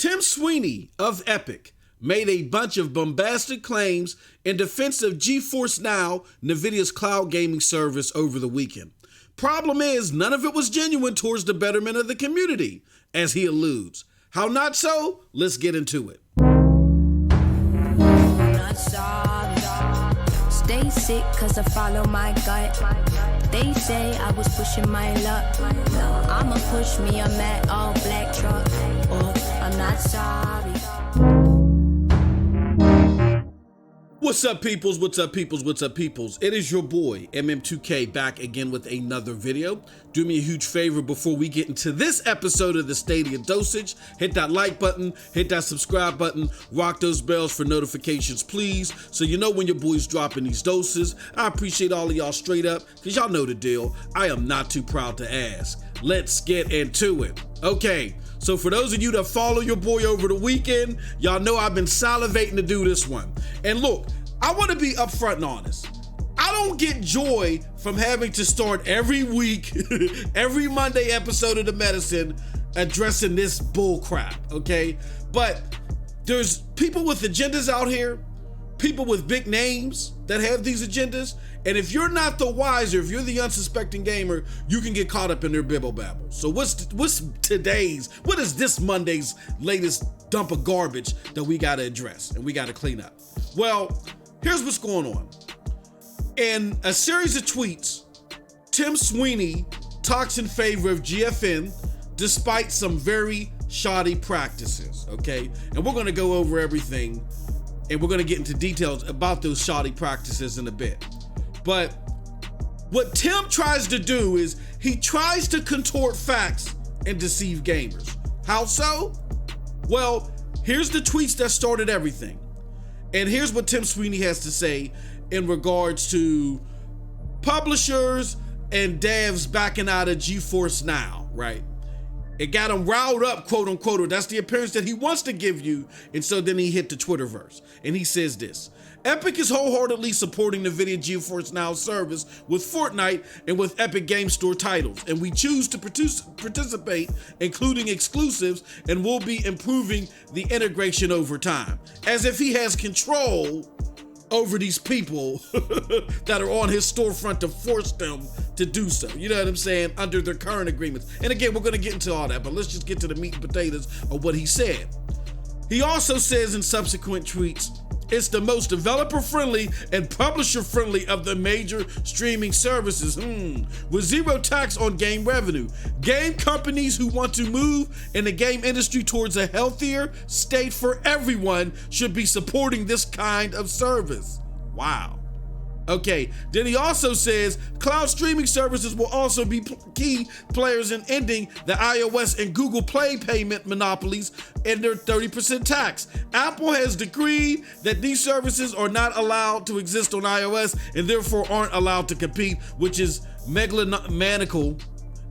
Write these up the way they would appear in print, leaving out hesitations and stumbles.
Tim Sweeney of Epic made a bunch of bombastic claims in defense of Geforce Now, Nividia's cloud gaming service, over the weekend. Problem is, none of it was genuine towards the betterment of the community, as he alludes. How not so? Let's get into it. Stay sick cause I follow my gut. They say I was pushing my luck. I'ma push me a matte all black truck. Oh, I'm not sorry. What's up, peoples? What's up, peoples? What's up, peoples? It is your boy, MM2K, back again with another video. Do me a huge favor before we get into this episode of the Stadia Dosage. Hit that like button, hit that subscribe button, rock those bells for notifications, please, so you know when your boy's dropping these doses. I appreciate all of y'all straight up, because y'all know the deal. I am not too proud to ask. Let's get into it. Okay, so for those of you that follow your boy over the weekend, y'all know I've been salivating to do this one. And look, I want to be upfront and honest. I don't get joy from having to start every week, every Monday episode of The Medicine addressing this bull crap, okay? But there's people with agendas out here, people with big names that have these agendas, and if you're not the wiser, if you're the unsuspecting gamer, you can get caught up in their bibble babble. So what is this Monday's latest dump of garbage that we gotta address and we gotta clean up? Well, here's what's going on. In a series of tweets, Tim Sweeney talks in favor of GFN despite some very shoddy practices, okay? And we're gonna go over everything and we're gonna get into details about those shoddy practices in a bit. But what Tim tries to do is he tries to contort facts and deceive gamers. How so? Well, here's the tweets that started everything. And here's what Tim Sweeney has to say in regards to publishers and devs backing out of Geforce Now, right? It got him riled up, quote unquote, or that's the appearance that he wants to give you. And so then he hit the Twitterverse and he says this: Epic is wholeheartedly supporting the Nvidia Geforce Now service with Fortnite and with Epic Game Store titles, and we choose to participate, including exclusives, and will be improving the integration over time. As if he has control over these people that are on his storefront to force them to do so. You know what I'm saying? Under their current agreements. And again, we're gonna get into all that, but let's just get to the meat and potatoes of what he said. He also says in subsequent tweets, it's the most developer-friendly and publisher-friendly of the major streaming services, with zero tax on game revenue. Game companies who want to move in the game industry towards a healthier state for everyone should be supporting this kind of service. Wow. Okay, then he also says cloud streaming services will also be key players in ending the iOS and Google Play payment monopolies and their 30% tax. Apple has decreed that these services are not allowed to exist on iOS and therefore aren't allowed to compete, which is megalomaniacal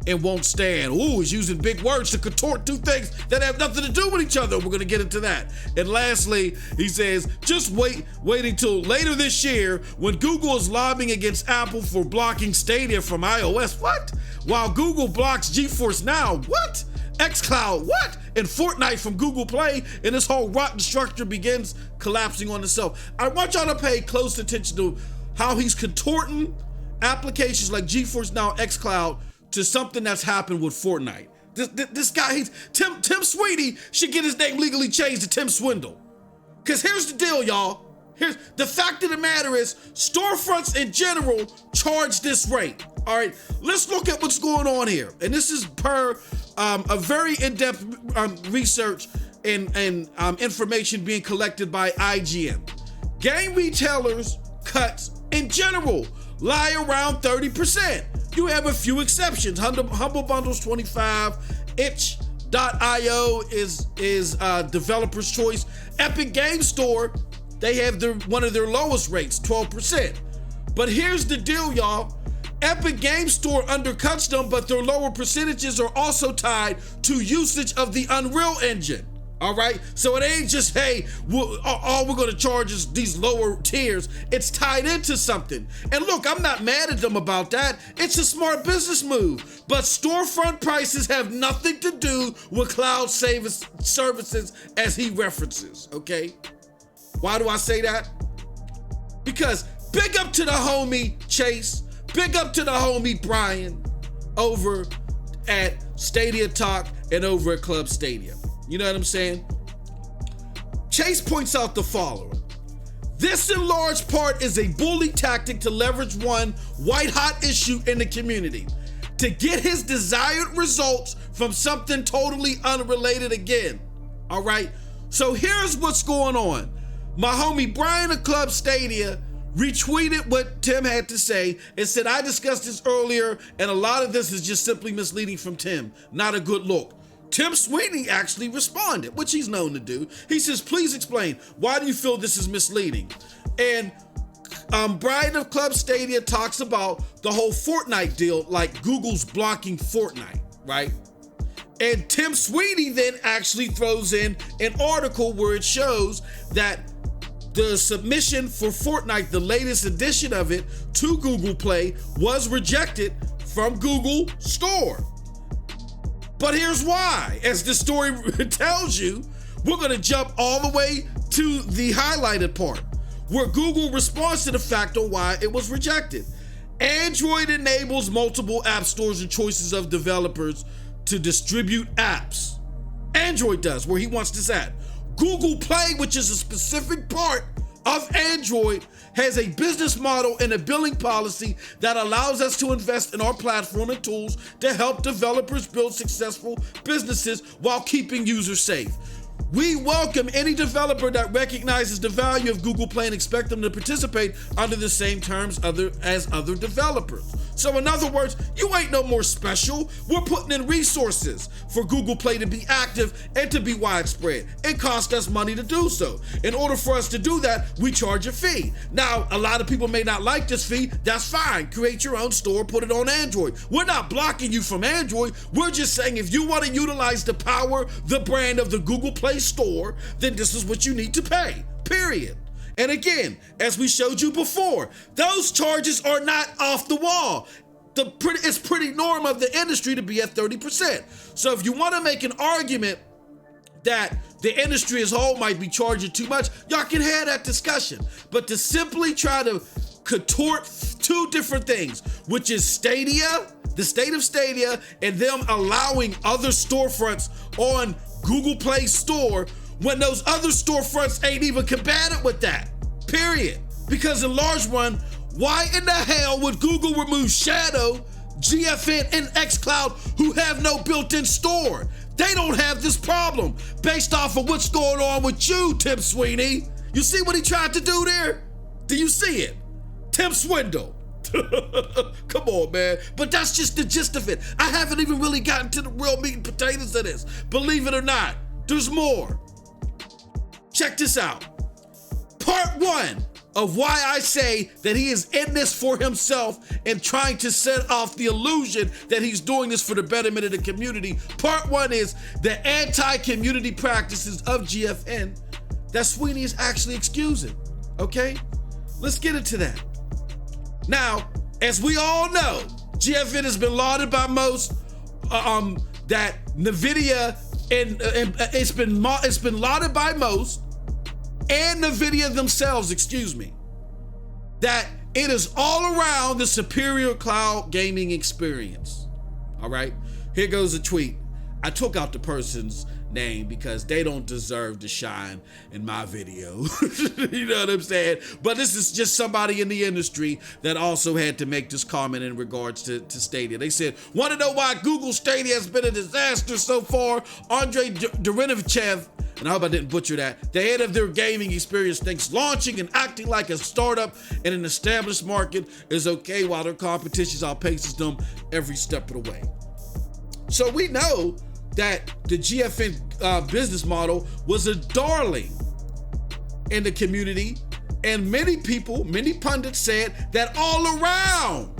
and won't stand. Ooh, he's using big words to contort two things that have nothing to do with each other. We're gonna get into that. And lastly, he says, just waiting till later this year when Google is lobbying against Apple for blocking Stadia from iOS. What? While Google blocks Geforce Now. What? Xcloud. What? And Fortnite from Google Play, and this whole rotten structure begins collapsing on itself. I want y'all to pay close attention to how he's contorting applications like Geforce Now, Xcloud, to something that's happened with Fortnite. This guy, Tim Sweeney should get his name legally changed to Tim Swindle. Because here's the deal, y'all. Here's the fact of the matter is, storefronts in general charge this rate. All right, let's look at what's going on here. And this is per a very in-depth research and information being collected by IGN. Game retailers' cuts in general lie around 30%. You have a few exceptions. Humble Bundles 25, itch.io is developer's choice. Epic Game Store, they have one of their lowest rates, 12%. But here's the deal, y'all. Epic Game Store undercuts them, but their lower percentages are also tied to usage of the Unreal Engine. All right, so it ain't just, hey, all we're gonna charge is these lower tiers. It's tied into something. And look, I'm not mad at them about that. It's a smart business move. But storefront prices have nothing to do with cloud services as he references, okay? Why do I say that? Because big up to the homie Chase, big up to the homie Brian over at Stadia Talk and over at Club Stadia. You know what I'm saying? Chase points out the following. This in large part is a bully tactic to leverage one white hot issue in the community to get his desired results from something totally unrelated again. All right, so here's what's going on. My homie Brian of Club Stadia retweeted what Tim had to say and said, I discussed this earlier and a lot of this is just simply misleading from Tim. Not a good look. Tim Sweeney actually responded, which he's known to do. He says, please explain, why do you feel this is misleading? And Brian of Club Stadia talks about the whole Fortnite deal, like Google's blocking Fortnite, right? And Tim Sweeney then actually throws in an article where it shows that the submission for Fortnite, the latest edition of it to Google Play, was rejected from Google Store. But here's why. As the story tells you, we're gonna jump all the way to the highlighted part, where Google responds to the fact on why it was rejected. Android enables multiple app stores and choices of developers to distribute apps. Android does, where he wants this at. Google Play, which is a specific part of Android, has a business model and a billing policy that allows us to invest in our platform and tools to help developers build successful businesses while keeping users safe. We welcome any developer that recognizes the value of Google Play and expect them to participate under the same terms as other developers. So in other words, you ain't no more special. We're putting in resources for Google Play to be active and to be widespread. It costs us money to do so. In order for us to do that, we charge a fee. Now, a lot of people may not like this fee. That's fine. Create your own store, put it on Android. We're not blocking you from Android. We're just saying if you want to utilize the power, the brand of the Google Play Store, then this is what you need to pay, period. And again, as we showed you before, those charges are not off the wall. It's pretty normal of the industry to be at 30%. So if you want to make an argument that the industry as a whole might be charging too much, y'all can have that discussion. But to simply try to contort two different things, which is Stadia, the state of Stadia, and them allowing other storefronts on Google Play Store, when those other storefronts ain't even combated with that, period. Because in large run, why in the hell would Google remove Shadow, GFN, and Xcloud who have no built-in store? They don't have this problem based off of what's going on with you, Tim Sweeney. You see what he tried to do there? Do you see it? Tim Swindle. Come on, man. But that's just the gist of it. I haven't even really gotten to the real meat and potatoes of this. Believe it or not, there's more. Check this out. Part one of why I say that he is in this for himself and trying to set off the illusion that he's doing this for the betterment of the community. Part one is the anti-community practices of GFN that Sweeney is actually excusing, okay? Let's get into that. Now, as we all know, GFN has been lauded by most, that Nividia, and it's been lauded by most, and Nividia themselves, that it is all around the superior cloud gaming experience. All right, here goes a tweet. I took out the person's name because they don't deserve to shine in my video. You know what I'm saying? But this is just somebody in the industry that also had to make this comment in regards to Stadia. They said, want to know why Google Stadia has been a disaster so far? Andre Derinovichev, and I hope I didn't butcher that, the head of their gaming experience, thinks launching and acting like a startup in an established market is okay while their competition outpaces them every step of the way. So we know that the GFN business model was a darling in the community, and many people, many pundits said that all around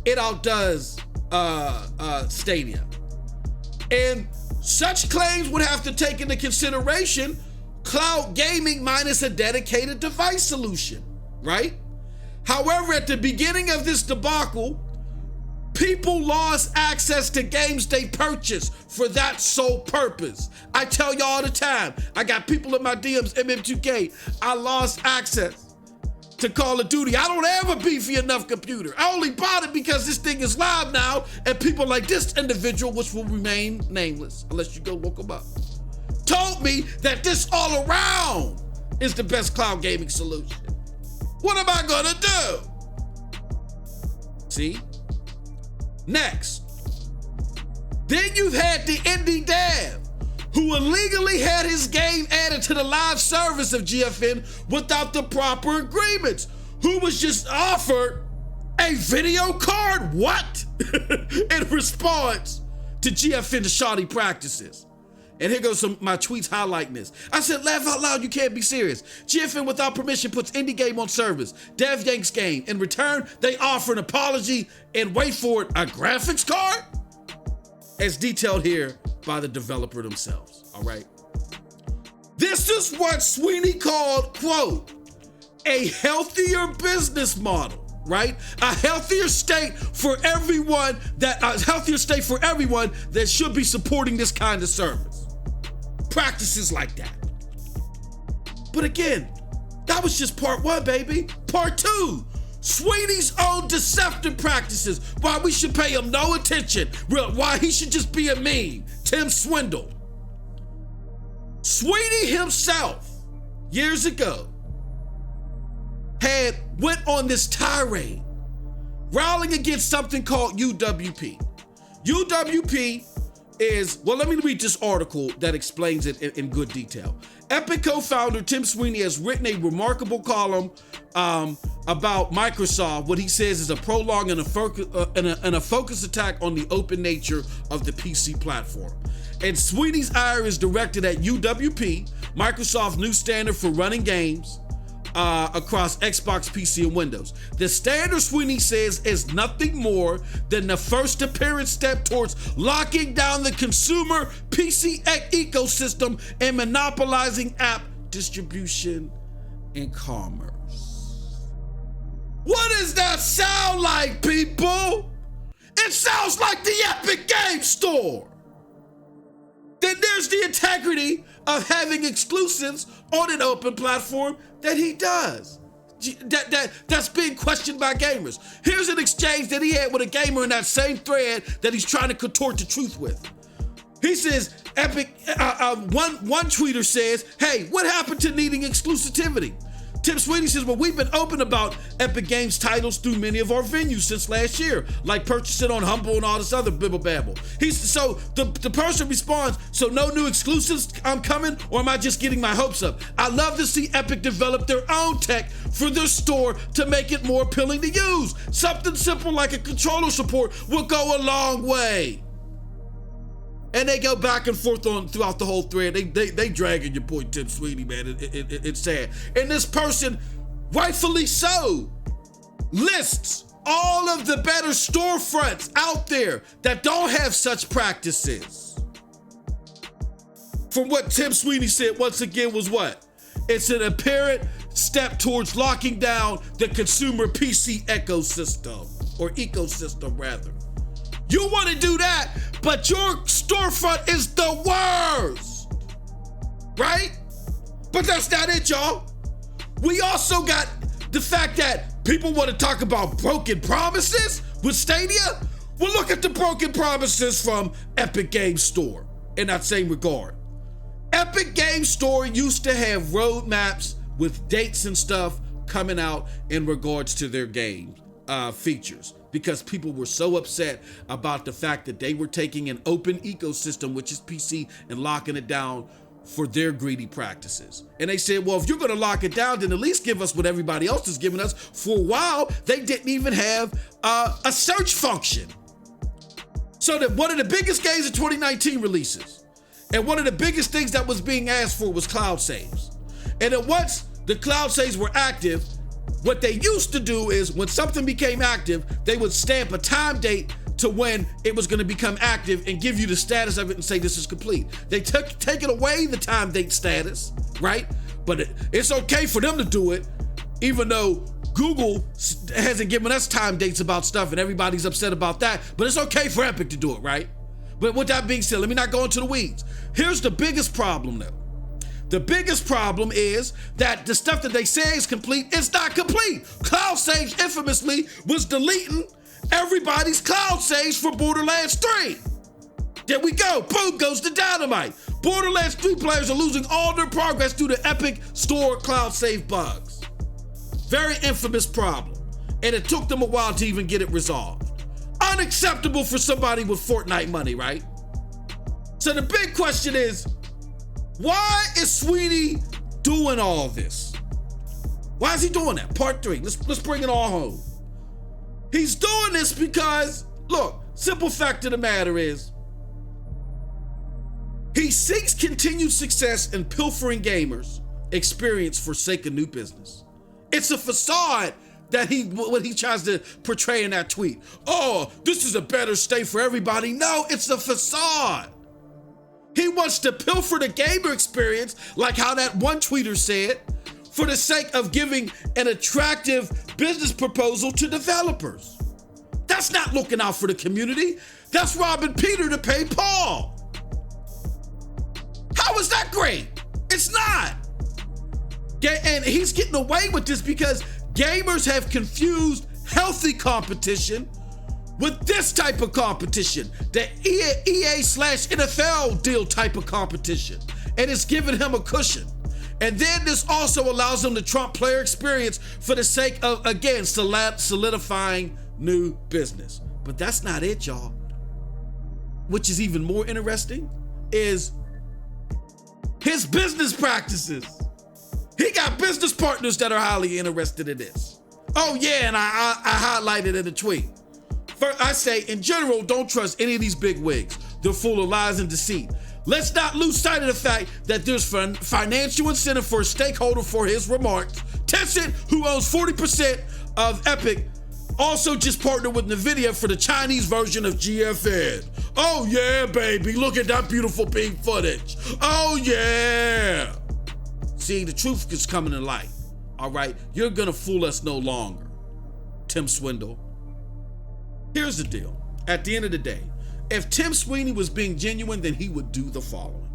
it outdoes Stadia. And Such claims would have to take into consideration cloud gaming minus a dedicated device solution, right? However, at the beginning of this debacle, people lost access to games they purchased for that sole purpose. I tell you all the time, I got people in my DMs, MM2K, I lost access to Call of Duty. I don't have a beefy enough computer. I only bought it because this thing is live now, and people like this individual, which will remain nameless unless you go look them up, told me that this all around is the best cloud gaming solution. What am I gonna do? See? Next. Then you've had the indie dev who illegally had his game added to the live service of GFN without the proper agreements, who was just offered a video card, what? In response to GFN's shoddy practices. And here goes my tweets highlighting this. I said, laugh out loud, you can't be serious. GFN without permission puts indie game on service. Dev yanks game. In return, they offer an apology and wait for it, a graphics card? As detailed here by the developer themselves, all right? This is what Sweeney called, quote, a healthier business model, right? A healthier state for everyone that should be supporting this kind of service. Practices like that. But again, that was just part one, baby. Part two, Sweeney's own deceptive practices, why we should pay him no attention, why he should just be a meme, Tim Swindle. Sweeney himself, years ago, went on this tirade, rallying against something called UWP. UWP is, well, let me read this article that explains it in good detail. Epic co-founder Tim Sweeney has written a remarkable column about Microsoft, what he says is a prolonged and a focused attack on the open nature of the PC platform. And Sweeney's ire is directed at UWP, Microsoft's new standard for running games across Xbox, PC, and Windows. The standard, Sweeney says, is nothing more than the first apparent step towards locking down the consumer PC ecosystem and monopolizing app distribution and commerce. What does that sound like, people? It sounds like the Epic Game Store. Then there's the integrity of having exclusives on an open platform that he does. That's being questioned by gamers. Here's an exchange that he had with a gamer in that same thread that he's trying to contort the truth with. He says, Epic, one tweeter says, hey, what happened to needing exclusivity? Tim Sweeney says, well, we've been open about Epic Games titles through many of our venues since last year, like purchasing on Humble and all this other bibble babble. So the person responds, so no new exclusives coming, or am I just getting my hopes up? I love to see Epic develop their own tech for their store to make it more appealing to use. Something simple like a controller support will go a long way. And they go back and forth throughout the whole thread. They dragging your point, Tim Sweeney, man. It's sad. And this person, rightfully so, lists all of the better storefronts out there that don't have such practices. From what Tim Sweeney said, once again, was what? It's an apparent step towards locking down the consumer PC ecosystem, or ecosystem rather. You want to do that, but your storefront is the worst, right? But that's not it, y'all. We also got the fact that people want to talk about broken promises with Stadia. Well, look at the broken promises from Epic Games Store in that same regard. Epic Games Store used to have roadmaps with dates and stuff coming out in regards to their game features, because people were so upset about the fact that they were taking an open ecosystem, which is PC, and locking it down for their greedy practices. And they said, well, if you're going to lock it down, then at least give us what everybody else is giving us. For a while, they didn't even have a search function. So that one of the biggest games of 2019 releases, and one of the biggest things that was being asked for was cloud saves. And then once the cloud saves were active, what they used to do is when something became active, they would stamp a time date to when it was going to become active and give you the status of it and say this is complete. They taken away the time date status, right? But it's okay for them to do it, even though Google hasn't given us time dates about stuff and everybody's upset about that, but it's okay for Epic to do it, right? But with that being said, let me not go into the weeds. Here's the biggest problem though. The biggest problem is that the stuff that they say is complete, it's not complete. Cloud Sage infamously was deleting everybody's cloud saves for Borderlands 3. There we go, boom goes the dynamite. Borderlands 3 players are losing all their progress due to Epic Store cloud save bugs. Very infamous problem. And it took them a while to even get it resolved. Unacceptable for somebody with Fortnite money, right? So the big question is, why is Sweeney doing all this? Why is he doing that? Part 3, let's bring it all home. He's doing this because, look, simple fact of the matter is, he seeks continued success in pilfering gamers' experience for sake of new business. It's a facade that what he tries to portray in that tweet. Oh, this is a better state for everybody. No, it's a facade. He wants to pilfer the gamer experience, like how that one tweeter said, for the sake of giving an attractive business proposal to developers. That's not looking out for the community. That's robbing Peter to pay Paul. How is that great? It's not. And he's getting away with this because gamers have confused healthy competition with this type of competition, the EA/NFL deal type of competition, and it's giving him a cushion. And then this also allows him to trump player experience for the sake of, again, solidifying new business. But that's not it, y'all. Which is even more interesting is his business practices. He got business partners that are highly interested in this. Oh yeah, and I highlighted in the tweet. First, I say, in general, don't trust any of these big wigs. They're full of lies and deceit. Let's not lose sight of the fact that there's financial incentive for a stakeholder for his remarks. Tencent, who owns 40% of Epic, also just partnered with Nividia for the Chinese version of GFN. Oh yeah, baby, look at that beautiful pink footage. Oh yeah. See, the truth is coming to light, all right? You're gonna fool us no longer, Tim Swindle. Here's the deal. At the end of the day, if Tim Sweeney was being genuine, then he would do the following.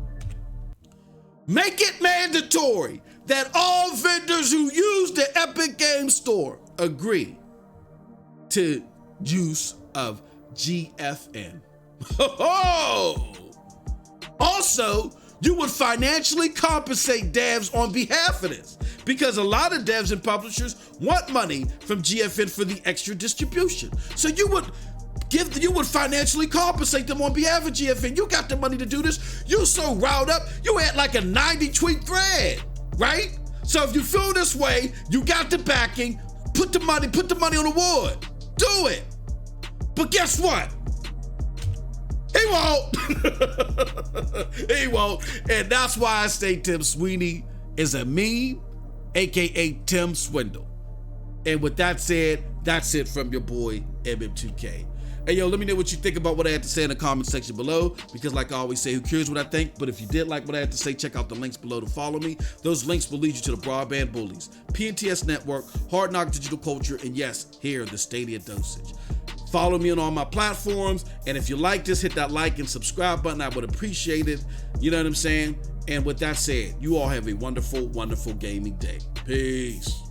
Make it mandatory that all vendors who use the Epic Game Store agree to use of GFN. Also, you would financially compensate devs on behalf of this, because a lot of devs and publishers want money from GFN for the extra distribution. So you would financially compensate them on behalf of GFN. You got the money to do this. You so riled up, you had like a 90 tweet thread, right? So if you feel this way, you got the backing, put the money on the wood. Do it. But guess what? He won't. He won't. And that's why I say Tim Sweeney is a meme, aka Tim Swindle. And with that said, that's it from your boy MM2K. Hey yo, let me know what you think about what I had to say in the comment section below, because like I always say, who cares what I think? But if you did like what I had to say, check out the links below to follow me. Those links will lead you to the Broadband Bullies, PNTS Network, Hard Knock Digital Culture, and yes, here, the Stadia Dosage. Follow me on all my platforms, and if you like this, hit that like and subscribe button. I would appreciate it. You know what I'm saying? And with that said, you all have a wonderful, wonderful gaming day. Peace.